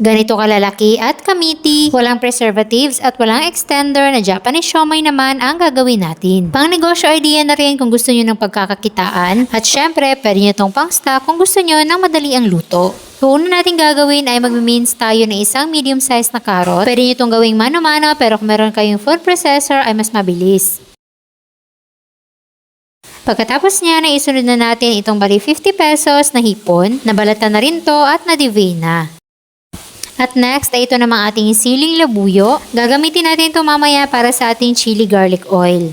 Ganito kalalaki at kamiti, walang preservatives at walang extender na Japanese siomai naman ang gagawin natin. Pang negosyo idea na rin kung gusto nyo ng pagkakakitaan at syempre pwede nyo itong pang stock kung gusto nyo ng madali ang luto. So, una natin gagawin ay mag-mince tayo ng isang medium size na carrot. Pwede nyo itong gawing mano-mano pero kung meron kayong food processor ay mas mabilis. Pagkatapos niya, isunod na natin itong bali 50 pesos na hipon. Nabalatan na rin to at na-devey na. At next ay ito namang ating siling labuyo. Gagamitin natin ito mamaya para sa ating chili garlic oil.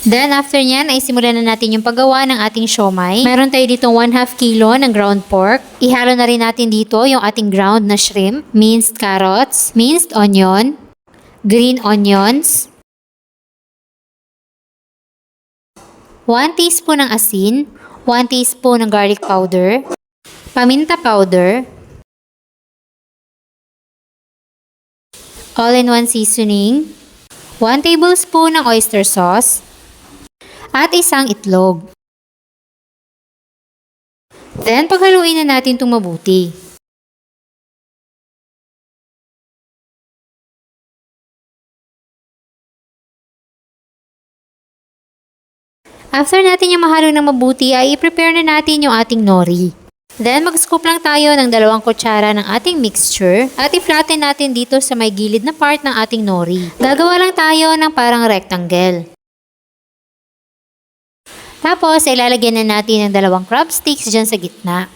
Then after nyan ay simulan na natin yung paggawa ng ating siomai. Meron tayo dito 1/2 kilo ng ground pork. Ihalo na rin natin dito yung ating ground na shrimp, minced carrots, minced onion, green onions, 1 teaspoon ng asin, 1 teaspoon ng garlic powder, paminta powder, all-in-one seasoning, 1 tablespoon ng oyster sauce, at isang itlog. Then, paghaluin na natin itong mabuti. After natin yung mahalo ng mabuti, ay i-prepare na natin yung ating nori. Then, mag-scoop lang tayo ng 2 kutsara ng ating mixture at i-flatten natin dito sa may gilid na part ng ating nori. Gagawa lang tayo ng parang rectangle. Tapos, ilalagyan na natin ng 2 crab sticks dyan sa gitna.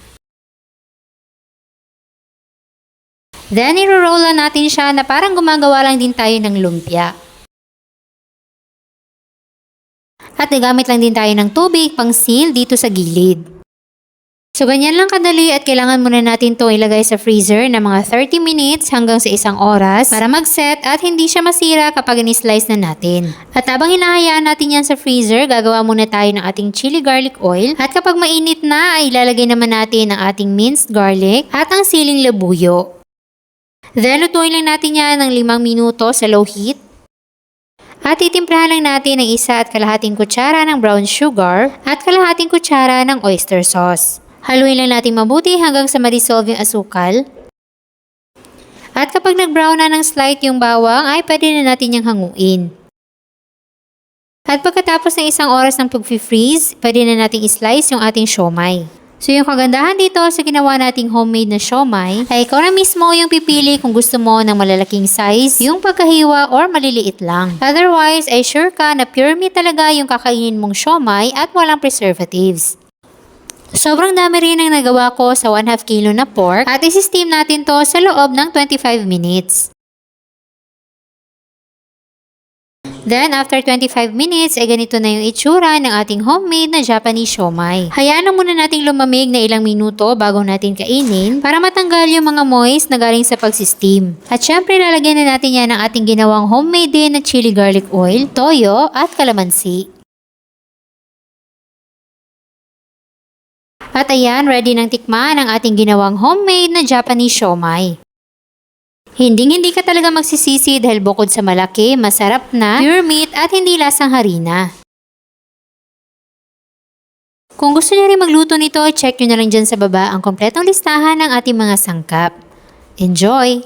Then, i-roll lang natin siya na parang gumagawa lang din tayo ng lumpia. At nagamit lang din tayo ng tubig pang seal dito sa gilid. So ganyan lang kadali at kailangan muna natin itong ilagay sa freezer na mga 30 minutes hanggang sa 1 oras para mag-set at hindi siya masira kapag in-slice na natin. At habang hinahayaan natin yan sa freezer, gagawa muna tayo ng ating chili garlic oil at kapag mainit na ay ilalagay naman natin ang ating minced garlic at ang siling labuyo. Then lutuin lang natin yan ng 5 minuto sa low heat. At titimplahan lang natin ng 1 1/2 kutsara ng brown sugar at 1/2 kutsara ng oyster sauce. Haluin lang natin mabuti hanggang sa ma-dissolve yung asukal. At kapag nag-brown na ng slight yung bawang ay pwede na natin yung hanguin. At pagkatapos ng 1 oras ng pag-freeze, pwede na natin i-slice yung ating siomai. So yung kagandahan dito sa ginawa nating homemade na siomai ay ikaw na mismo yung pipili kung gusto mo ng malalaking size, yung pagkahiwa or maliliit lang. Otherwise ay sure ka na pure meat talaga yung kakainin mong siomai at walang preservatives. Sobrang dami rin ang nagawa ko sa 1/2 kilo na pork at isi-steam natin to sa loob ng 25 minutes. Then, after 25 minutes, ay ganito na yung itsura ng ating homemade na Japanese siomai. Hayaan na muna nating lumamig na ilang minuto bago natin kainin para matanggal yung mga moist na galing sa pagsisteam. At syempre, lalagyan na natin yan ng ating ginawang homemade din na chili garlic oil, toyo, at kalamansi. At ayan, ready nang tikman ang ating ginawang homemade na Japanese siomai. Hindi ka talaga magsisisi dahil bukod sa malaki, masarap na, pure meat at hindi lasang harina. Kung gusto niyo rin magluto nito, check nyo na lang dyan sa baba ang kompletong listahan ng ating mga sangkap. Enjoy!